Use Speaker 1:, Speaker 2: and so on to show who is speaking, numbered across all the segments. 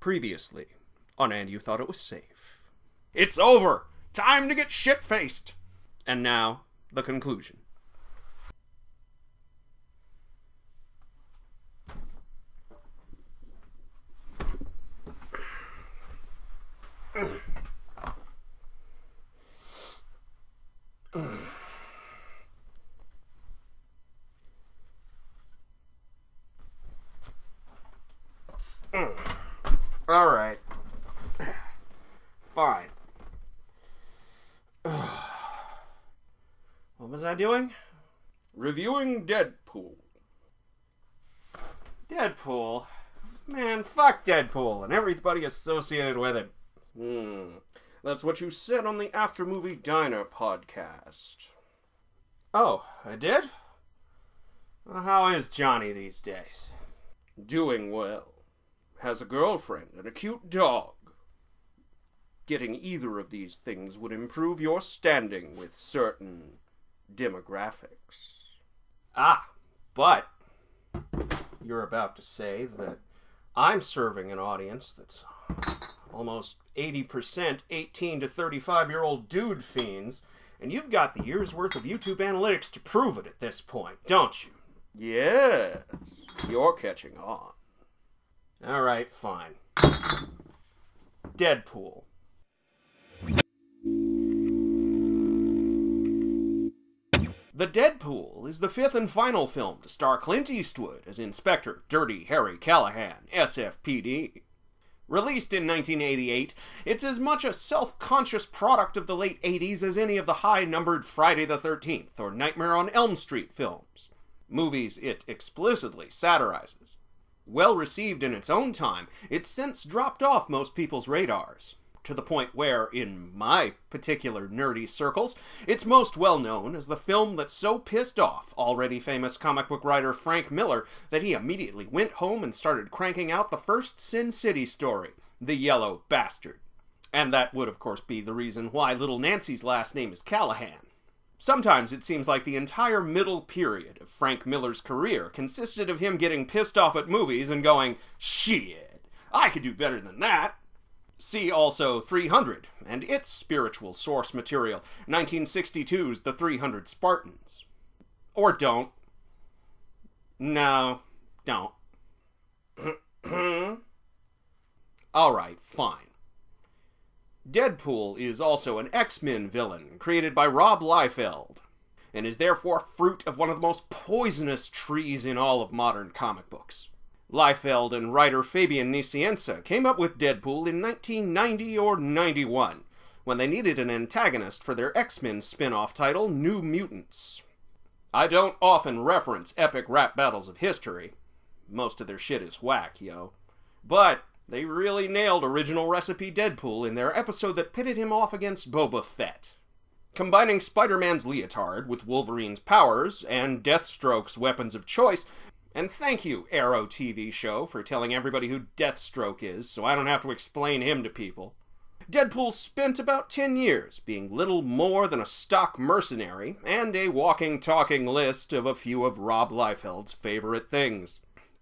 Speaker 1: Previously on And You Thought It Was Safe. It's over! Time to get shit-faced! And now, the conclusion. Alright. Fine. What was I doing? Reviewing Deadpool. Deadpool? Man, fuck Deadpool and everybody associated with it. That's what you said on the After Movie Diner podcast. Oh, I did? Well, how is Johnny these days? Doing well. Has a girlfriend and a cute dog. Getting either of these things would improve your standing with certain demographics. But you're about to say that I'm serving an audience that's almost 80% 18 to 35-year-old dude fiends, and you've got the year's worth of YouTube analytics to prove it at this point, don't you? Yes, you're catching on. Alright, fine. Deadpool. The Deadpool is the fifth and final film to star Clint Eastwood as Inspector Dirty Harry Callahan, SFPD. Released in 1988, it's as much a self-conscious product of the late 80s as any of the high-numbered Friday the 13th or Nightmare on Elm Street films. Movies it explicitly satirizes. Well received in its own time, it's since dropped off most people's radars, to the point where, in my particular nerdy circles, it's most well known as the film that so pissed off already famous comic book writer Frank Miller that he immediately went home and started cranking out the first Sin City story, The Yellow Bastard. And that would, of course, be the reason why little Nancy's last name is Callahan. Sometimes it seems like the entire middle period of Frank Miller's career consisted of him getting pissed off at movies and going, shit, I could do better than that. See also 300 and its spiritual source material, 1962's The 300 Spartans. Or don't. No, don't. Alright, fine. Deadpool is also an X-Men villain created by Rob Liefeld, and is therefore fruit of one of the most poisonous trees in all of modern comic books. Liefeld and writer Fabian Nicienza came up with Deadpool in 1990 or 91, when they needed an antagonist for their X-Men spin-off title, New Mutants. I don't often reference epic rap battles of history. Most of their shit is whack, yo. But they really nailed original recipe Deadpool in their episode that pitted him off against Boba Fett. Combining Spider-Man's leotard with Wolverine's powers and Deathstroke's weapons of choice, and thank you, Arrow TV show, for telling everybody who Deathstroke is, so I don't have to explain him to people. Deadpool spent about 10 years being little more than a stock mercenary and a walking, talking list of a few of Rob Liefeld's favorite things.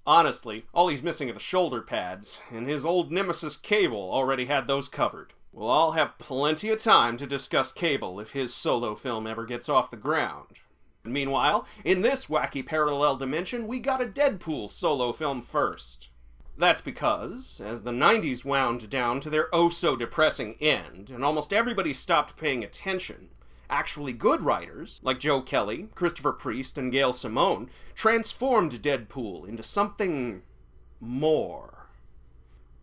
Speaker 1: Honestly, all he's missing are the shoulder pads, and his old nemesis Cable already had those covered. We'll all have plenty of time to discuss Cable if his solo film ever gets off the ground. And meanwhile, in this wacky parallel dimension, we got a Deadpool solo film first. That's because, as the 90s wound down to their oh-so-depressing end, and almost everybody stopped paying attention, actually good writers, like Joe Kelly, Christopher Priest, and Gail Simone, transformed Deadpool into something more.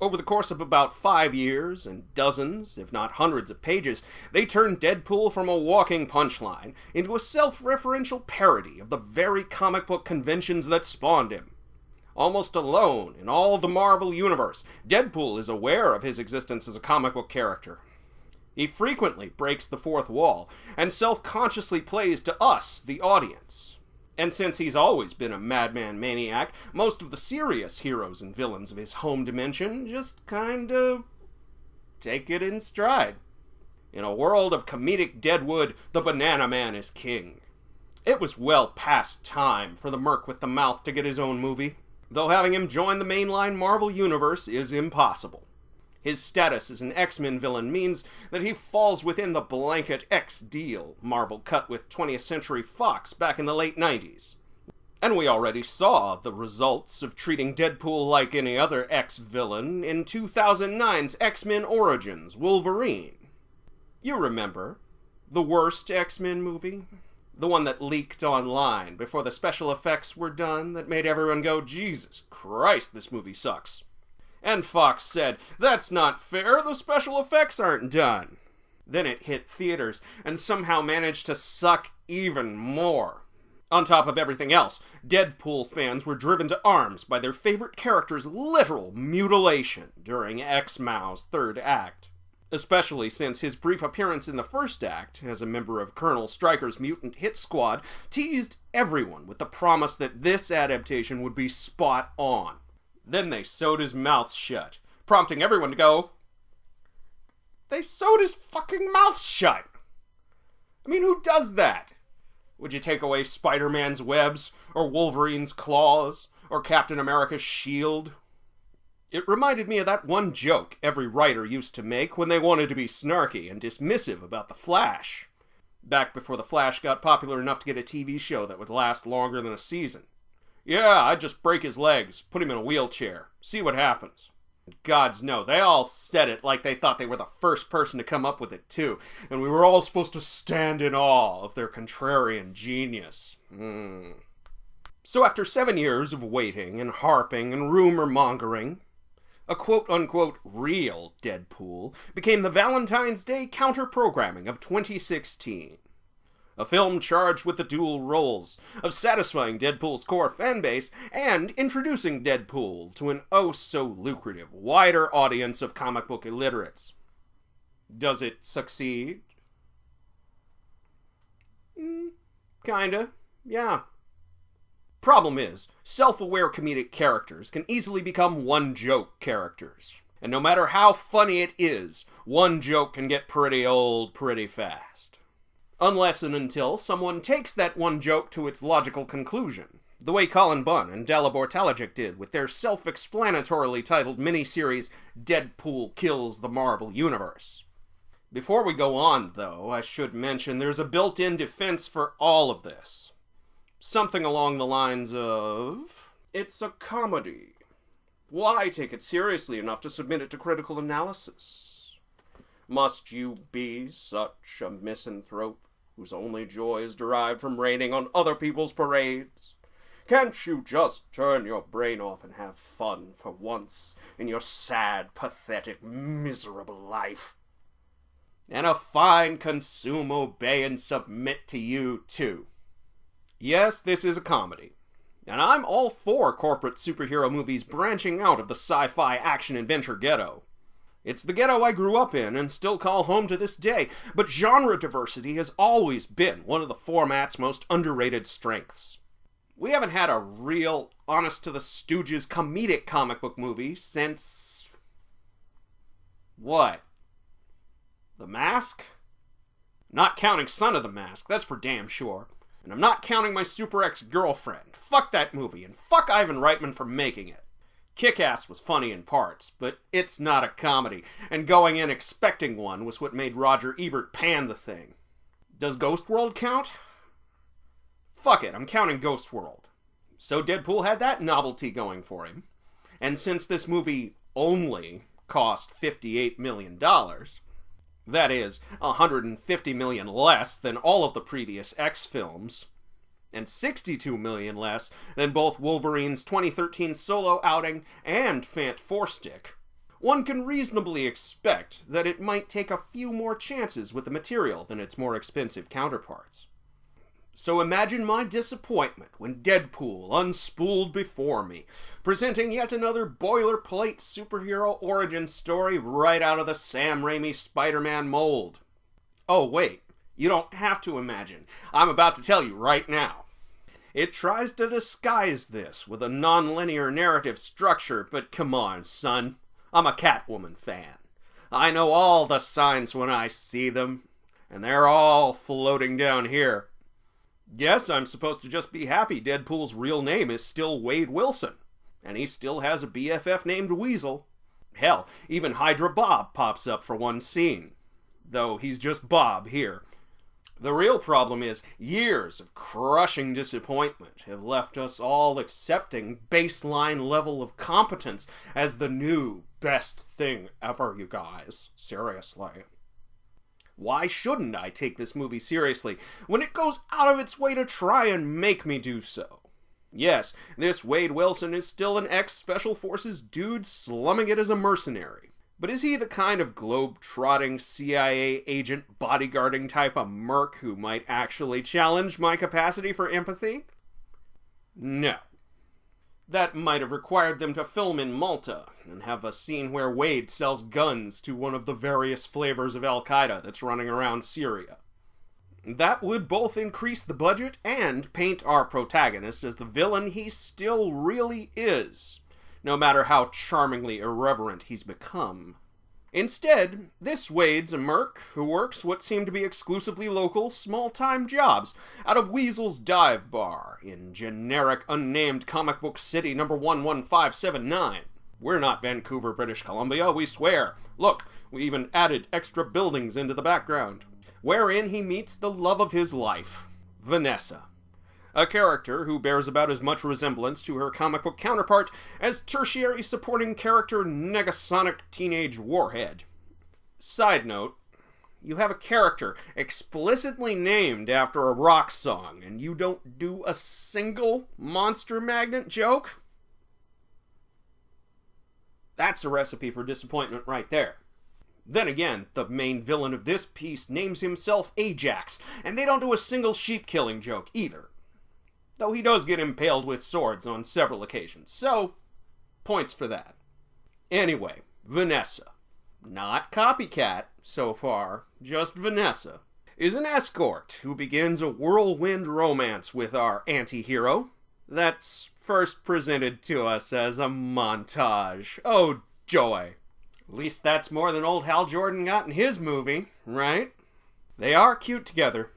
Speaker 1: Over the course of about 5 years, and dozens, if not hundreds of pages, they turned Deadpool from a walking punchline into a self-referential parody of the very comic book conventions that spawned him. Almost alone in all the Marvel universe, Deadpool is aware of his existence as a comic book character. He frequently breaks the fourth wall, and self-consciously plays to us, the audience. And since he's always been a madman maniac, most of the serious heroes and villains of his home dimension just kinda take it in stride. In a world of comedic deadwood, the Banana Man is king. It was well past time for the Merc with the Mouth to get his own movie, though having him join the mainline Marvel universe is impossible. His status as an X-Men villain means that he falls within the blanket X deal Marvel cut with 20th Century Fox back in the late 90s. And we already saw the results of treating Deadpool like any other X-villain in 2009's X-Men Origins: Wolverine. You remember, the worst X-Men movie? The one that leaked online before the special effects were done that made everyone go, Jesus Christ, this movie sucks. And Fox said, that's not fair, the special effects aren't done. Then it hit theaters and somehow managed to suck even more. On top of everything else, Deadpool fans were driven to arms by their favorite character's literal mutilation during X-Mau's third act. Especially since his brief appearance in the first act, as a member of Colonel Stryker's mutant hit squad, teased everyone with the promise that this adaptation would be spot on. Then they sewed his mouth shut, prompting everyone to go, they sewed his fucking mouth shut! I mean, who does that? Would you take away Spider-Man's webs, or Wolverine's claws, or Captain America's shield? It reminded me of that one joke every writer used to make when they wanted to be snarky and dismissive about The Flash. Back before The Flash got popular enough to get a TV show that would last longer than a season. Yeah, I'd just break his legs, put him in a wheelchair, see what happens. Gods no, they all said it like they thought they were the first person to come up with it too, and we were all supposed to stand in awe of their contrarian genius. So after 7 years of waiting and harping and rumor-mongering, a quote-unquote real Deadpool became the Valentine's Day counter-programming of 2016. A film charged with the dual roles of satisfying Deadpool's core fanbase and introducing Deadpool to an oh-so-lucrative, wider audience of comic book illiterates. Does it succeed? Kinda, yeah. Problem is, self-aware comedic characters can easily become one-joke characters. And no matter how funny it is, one joke can get pretty old pretty fast. Unless and until someone takes that one joke to its logical conclusion, the way Colin Bunn and Dalibor Talajic did with their self-explanatorily titled miniseries Deadpool Kills the Marvel Universe. Before we go on, though, I should mention there's a built-in defense for all of this. Something along the lines of, it's a comedy. Why take it seriously enough to submit it to critical analysis? Must you be such a misanthrope whose only joy is derived from raining on other people's parades? Can't you just turn your brain off and have fun for once in your sad, pathetic, miserable life? And a fine consume, obey, and submit to you, too. Yes, this is a comedy. And I'm all for corporate superhero movies branching out of the sci-fi action-adventure ghetto. It's the ghetto I grew up in and still call home to this day, but genre diversity has always been one of the format's most underrated strengths. We haven't had a real, honest-to-the-stooges comedic comic book movie since... what? The Mask? Not counting Son of the Mask, that's for damn sure. And I'm not counting my Super Ex-Girlfriend. Fuck that movie, and fuck Ivan Reitman for making it. Kick-Ass was funny in parts, but it's not a comedy, and going in expecting one was what made Roger Ebert pan the thing. Does Ghost World count? Fuck it, I'm counting Ghost World. So Deadpool had that novelty going for him. And since this movie only cost $58 million, that is, $150 million less than all of the previous X films, and $62 million less than both Wolverine's 2013 solo outing and Fant 4-Stick, one can reasonably expect that it might take a few more chances with the material than its more expensive counterparts. So imagine my disappointment when Deadpool unspooled before me, presenting yet another boilerplate superhero origin story right out of the Sam Raimi Spider-Man mold. Oh wait, you don't have to imagine. I'm about to tell you right now. It tries to disguise this with a non-linear narrative structure, but come on, son. I'm a Catwoman fan. I know all the signs when I see them, and they're all floating down here. Yes, I'm supposed to just be happy Deadpool's real name is still Wade Wilson, and he still has a BFF named Weasel. Hell, even Hydra Bob pops up for one scene. Though he's just Bob here. The real problem is, years of crushing disappointment have left us all accepting baseline level of competence as the new best thing ever, you guys. Seriously. Why shouldn't I take this movie seriously when it goes out of its way to try and make me do so? Yes, this Wade Wilson is still an ex-Special Forces dude slumming it as a mercenary. But is he the kind of globe-trotting CIA agent bodyguarding type of merc who might actually challenge my capacity for empathy? No. That might have required them to film in Malta and have a scene where Wade sells guns to one of the various flavors of Al-Qaeda that's running around Syria. That would both increase the budget and paint our protagonist as the villain he still really is, no matter how charmingly irreverent he's become. Instead, this Wade's a merc who works what seem to be exclusively local, small-time jobs out of Weasel's Dive Bar in generic, unnamed comic book city number 11579. We're not Vancouver, British Columbia, we swear. Look, we even added extra buildings into the background. Wherein he meets the love of his life, Vanessa. A character who bears about as much resemblance to her comic book counterpart as tertiary supporting character Negasonic Teenage Warhead. Side note, you have a character explicitly named after a rock song, and you don't do a single Monster Magnet joke? That's a recipe for disappointment right there. Then again, the main villain of this piece names himself Ajax, and they don't do a single sheep-killing joke either. Though he does get impaled with swords on several occasions, so points for that. Anyway, Vanessa, not Copycat so far, just Vanessa, is an escort who begins a whirlwind romance with our anti-hero that's first presented to us as a montage. Oh, joy. At least that's more than old Hal Jordan got in his movie, right? They are cute together,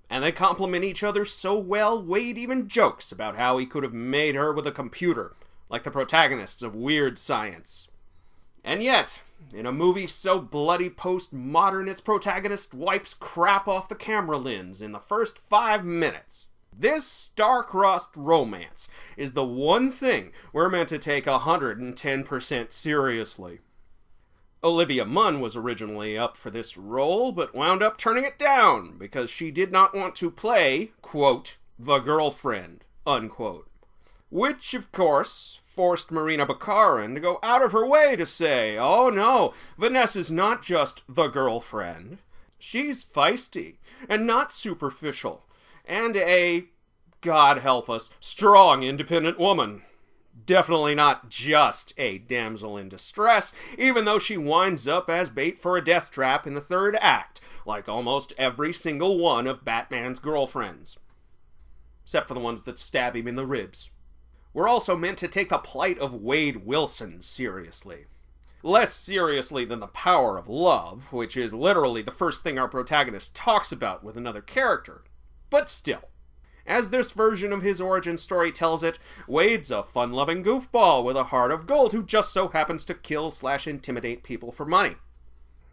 Speaker 1: and they complement each other so well, Wade even jokes about how he could have made her with a computer, like the protagonists of Weird Science. And yet, in a movie so bloody postmodern its protagonist wipes crap off the camera lens in the first 5 minutes. This star-crossed romance is the one thing we're meant to take 110% seriously. Olivia Munn was originally up for this role, but wound up turning it down because she did not want to play, quote, the girlfriend, unquote. Which, of course, forced Marina Baccarin to go out of her way to say, oh no, Vanessa's not just the girlfriend. She's feisty, and not superficial, and a, God help us, strong, independent woman. Definitely not just a damsel in distress, even though she winds up as bait for a death trap in the third act, like almost every single one of Batman's girlfriends. Except for the ones that stab him in the ribs. We're also meant to take the plight of Wade Wilson seriously. Less seriously than the power of love, which is literally the first thing our protagonist talks about with another character. But still. As this version of his origin story tells it, Wade's a fun-loving goofball with a heart of gold who just so happens to kill/intimidate people for money.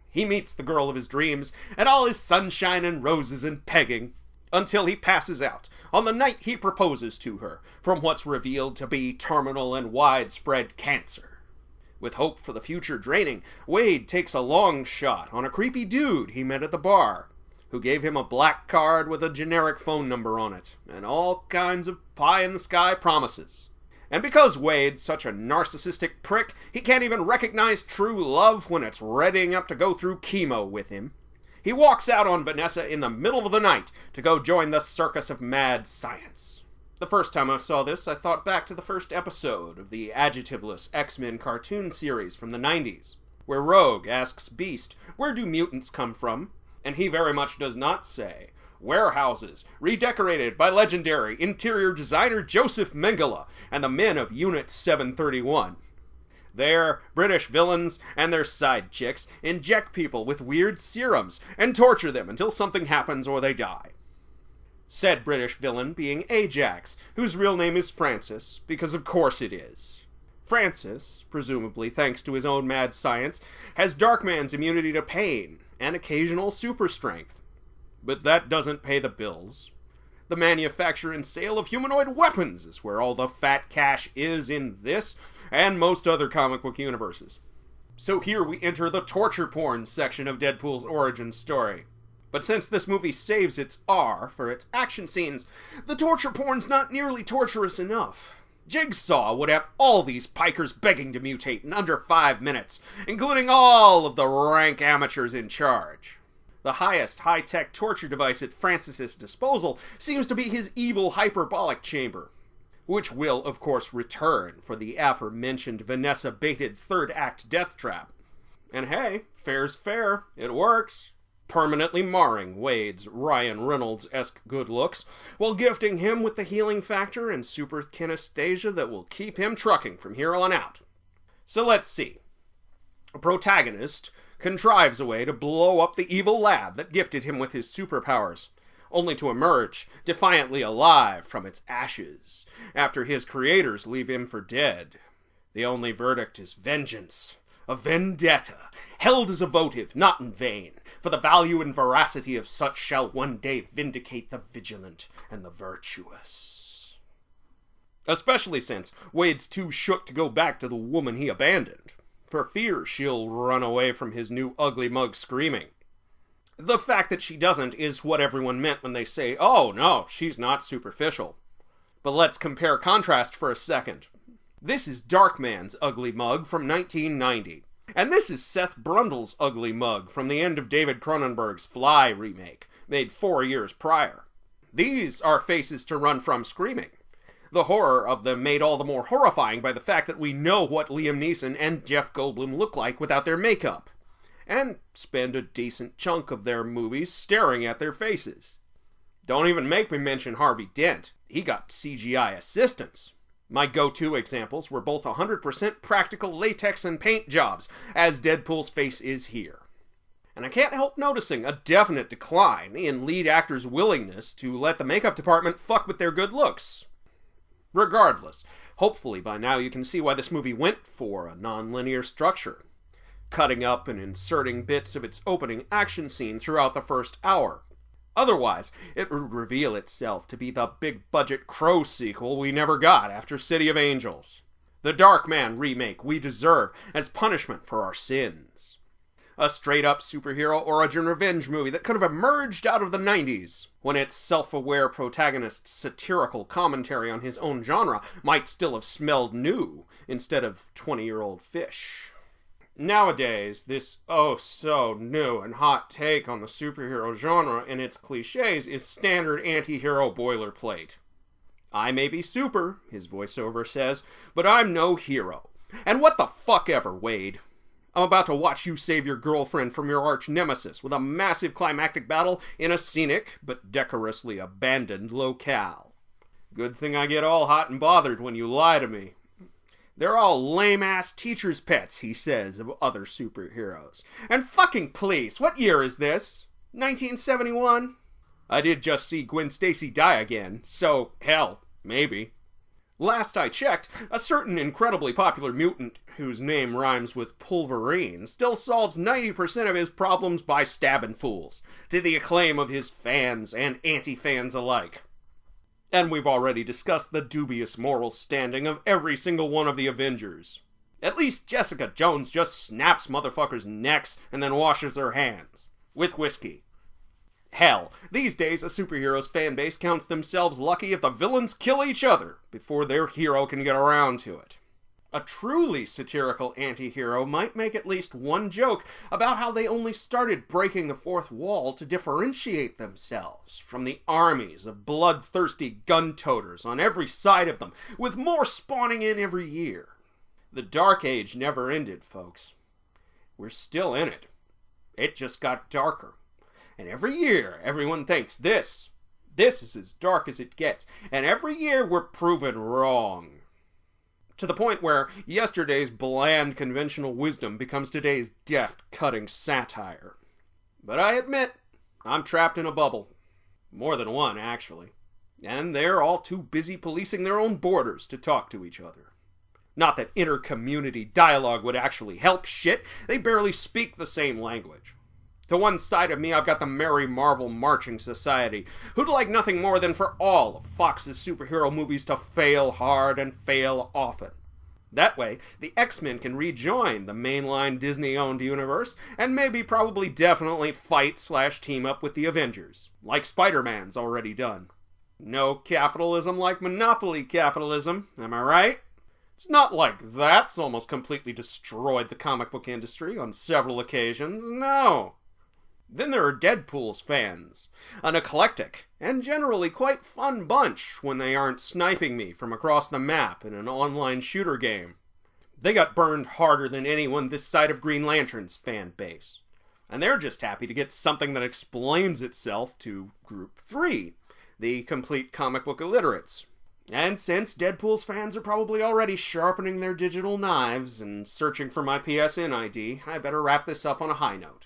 Speaker 1: He meets the girl of his dreams, and all is sunshine and roses and pegging, until he passes out on the night he proposes to her from what's revealed to be terminal and widespread cancer. With hope for the future draining, Wade takes a long shot on a creepy dude he met at the bar, who gave him a black card with a generic phone number on it, and all kinds of pie-in-the-sky promises. And because Wade's such a narcissistic prick, he can't even recognize true love when it's readying up to go through chemo with him. He walks out on Vanessa in the middle of the night to go join the circus of mad science. The first time I saw this, I thought back to the first episode of the AYTIWS X-Men cartoon series from the 90s, where Rogue asks Beast, where do mutants come from? And he very much does not say, warehouses, redecorated by legendary interior designer Joseph Mengele and the men of Unit 731. There, British villains and their side chicks inject people with weird serums and torture them until something happens or they die. Said British villain being Ajax, whose real name is Francis, because of course it is. Francis, presumably thanks to his own mad science, has Darkman's immunity to pain and occasional super strength. But that doesn't pay the bills. The manufacture and sale of humanoid weapons is where all the fat cash is in this and most other comic book universes. So here we enter the torture porn section of Deadpool's origin story. But since this movie saves its R for its action scenes, the torture porn's not nearly torturous enough. Jigsaw would have all these pikers begging to mutate in under 5 minutes, including all of the rank amateurs in charge. The highest high-tech torture device at Francis's disposal seems to be his evil hyperbolic chamber, which will, of course, return for the aforementioned Vanessa-baited third-act death trap. And hey, fair's fair, it works, permanently marring Wade's Ryan Reynolds-esque good looks, while gifting him with the healing factor and super kinesthesia that will keep him trucking from here on out. So let's see. A protagonist contrives a way to blow up the evil lab that gifted him with his superpowers, only to emerge defiantly alive from its ashes after his creators leave him for dead. The only verdict is vengeance, a vendetta, held as a votive, not in vain, for the value and veracity of such shall one day vindicate the vigilant and the virtuous. Especially since Wade's too shook to go back to the woman he abandoned, for fear she'll run away from his new ugly mug screaming. The fact that she doesn't is what everyone meant when they say, oh no, she's not superficial. But let's compare contrast for a second. This is Darkman's ugly mug from 1990. And this is Seth Brundle's ugly mug from the end of David Cronenberg's Fly remake, made 4 years prior. These are faces to run from screaming. The horror of them made all the more horrifying by the fact that we know what Liam Neeson and Jeff Goldblum look like without their makeup, and spend a decent chunk of their movies staring at their faces. Don't even make me mention Harvey Dent. He got CGI assistance. My go-to examples were both 100% practical latex and paint jobs, as Deadpool's face is here. And I can't help noticing a definite decline in lead actors' willingness to let the makeup department fuck with their good looks. Regardless, hopefully by now you can see why this movie went for a non-linear structure, cutting up and inserting bits of its opening action scene throughout the first hour. Otherwise, it would reveal itself to be the big-budget Crow sequel we never got after City of Angels. The Darkman remake we deserve as punishment for our sins. A straight-up superhero origin revenge movie that could have emerged out of the 90s, when its self-aware protagonist's satirical commentary on his own genre might still have smelled new instead of 20-year-old fish. Nowadays, this oh-so-new and hot take on the superhero genre and its cliches is standard anti-hero boilerplate. I may be super, his voiceover says, but I'm no hero. And what the fuck ever, Wade? I'm about to watch you save your girlfriend from your arch-nemesis with a massive climactic battle in a scenic, but decorously abandoned locale. Good thing I get all hot and bothered when you lie to me. They're all lame-ass teacher's pets, he says, of other superheroes. And fucking please, what year is this? 1971? I did just see Gwen Stacy die again, so, hell, maybe. Last I checked, a certain incredibly popular mutant whose name rhymes with Pulverine still solves 90% of his problems by stabbing fools, to the acclaim of his fans and anti-fans alike. And we've already discussed the dubious moral standing of every single one of the Avengers. At least Jessica Jones just snaps motherfuckers' necks and then washes her hands. With whiskey. Hell, these days a superhero's fanbase counts themselves lucky if the villains kill each other before their hero can get around to it. A truly satirical anti-hero might make at least one joke about how they only started breaking the fourth wall to differentiate themselves from the armies of bloodthirsty gun-toters on every side of them, with more spawning in every year. The Dark Age never ended, folks. We're still in it. It just got darker. And every year, everyone thinks this is as dark as it gets. And every year, we're proven wrong. To the point where yesterday's bland conventional wisdom becomes today's deft, cutting satire. But I admit, I'm trapped in a bubble. More than one, actually. And they're all too busy policing their own borders to talk to each other. Not that inter-community dialogue would actually help shit, they barely speak the same language. To one side of me, I've got the Merry Marvel Marching Society, who'd like nothing more than for all of Fox's superhero movies to fail hard and fail often. That way, the X-Men can rejoin the mainline Disney-owned universe, and maybe probably definitely fight/team up with the Avengers, like Spider-Man's already done. No capitalism like monopoly capitalism, am I right? It's not like that's almost completely destroyed the comic book industry on several occasions, no. Then there are Deadpool's fans, an eclectic and generally quite fun bunch when they aren't sniping me from across the map in an online shooter game. They got burned harder than anyone this side of Green Lantern's fan base. And they're just happy to get something that explains itself to Group 3, the complete comic book illiterates. And since Deadpool's fans are probably already sharpening their digital knives and searching for my PSN ID, I better wrap this up on a high note.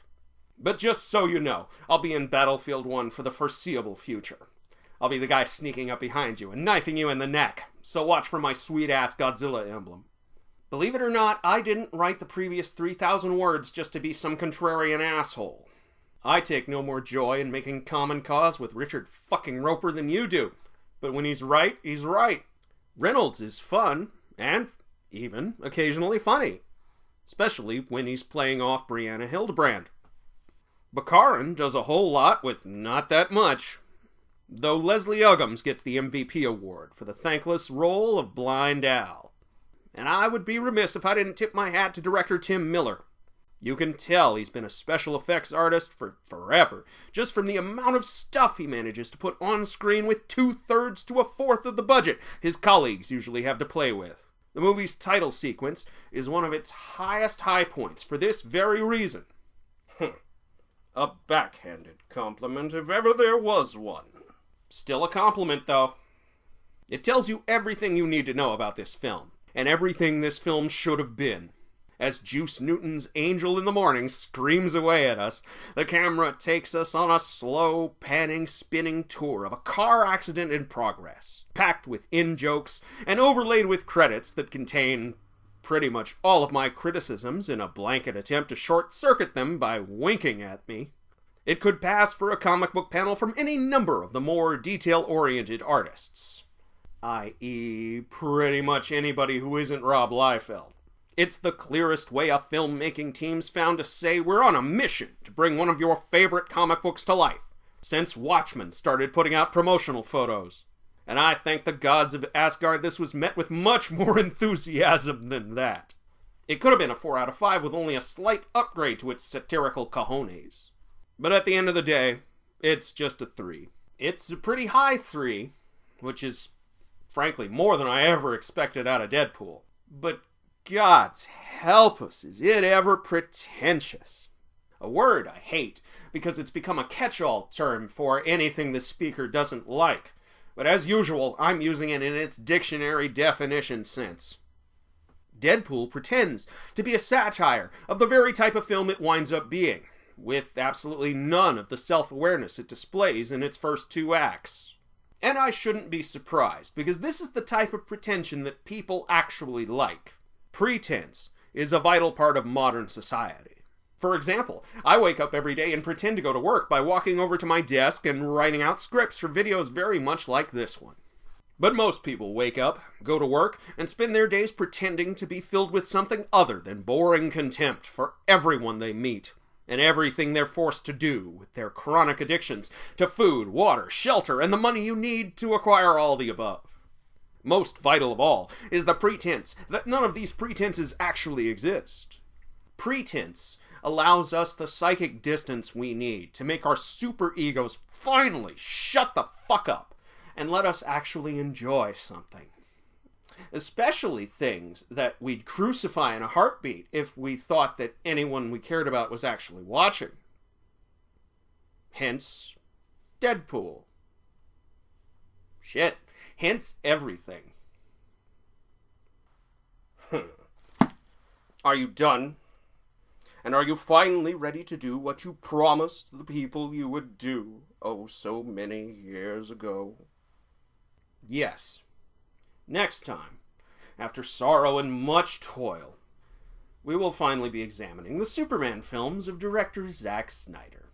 Speaker 1: But just so you know, I'll be in Battlefield 1 for the foreseeable future. I'll be the guy sneaking up behind you and knifing you in the neck, so watch for my sweet-ass Godzilla emblem. Believe it or not, I didn't write the previous 3,000 words just to be some contrarian asshole. I take no more joy in making common cause with Richard fucking Roper than you do. But when he's right, he's right. Reynolds is fun, and even occasionally funny. Especially when he's playing off Brianna Hildebrand. Bakarin does a whole lot with not that much. Though Leslie Uggams gets the MVP award for the thankless role of Blind Al. And I would be remiss if I didn't tip my hat to director Tim Miller. You can tell he's been a special effects artist for forever, just from the amount of stuff he manages to put on screen with 2/3 to 1/4 of the budget his colleagues usually have to play with. The movie's title sequence is one of its highest high points for this very reason. A backhanded compliment, if ever there was one. Still a compliment, though. It tells you everything you need to know about this film, and everything this film should have been. As Juice Newton's Angel in the Morning screams away at us, the camera takes us on a slow, panning, spinning tour of a car accident in progress, packed with in-jokes and overlaid with credits that contain pretty much all of my criticisms in a blanket attempt to short-circuit them by winking at me. It could pass for a comic book panel from any number of the more detail-oriented artists, i.e. pretty much anybody who isn't Rob Liefeld. It's the clearest way a filmmaking team's found to say we're on a mission to bring one of your favorite comic books to life, since Watchmen started putting out promotional photos. And I thank the gods of Asgard this was met with much more enthusiasm than that. It could have been a 4 out of 5 with only a slight upgrade to its satirical cojones. But at the end of the day, it's just a 3. It's a pretty high 3, which is, frankly, more than I ever expected out of Deadpool. But God's help us, is it ever pretentious? A word I hate, because it's become a catch-all term for anything the speaker doesn't like. But as usual, I'm using it in its dictionary definition sense. Deadpool pretends to be a satire of the very type of film it winds up being, with absolutely none of the self-awareness it displays in its first 2 acts. And I shouldn't be surprised, because this is the type of pretension that people actually like. Pretense is a vital part of modern society. For example, I wake up every day and pretend to go to work by walking over to my desk and writing out scripts for videos very much like this one. But most people wake up, go to work, and spend their days pretending to be filled with something other than boring contempt for everyone they meet, and everything they're forced to do with their chronic addictions to food, water, shelter, and the money you need to acquire all the above. Most vital of all is the pretense that none of these pretenses actually exist. Pretense allows us the psychic distance we need to make our super egos finally shut the fuck up and let us actually enjoy something. Especially things that we'd crucify in a heartbeat if we thought that anyone we cared about was actually watching. Hence, Deadpool. Shit. Hence everything. Are you done? And are you finally ready to do what you promised the people you would do, oh so many years ago? Yes. Next time, after sorrow and much toil, we will finally be examining the Superman films of director Zack Snyder.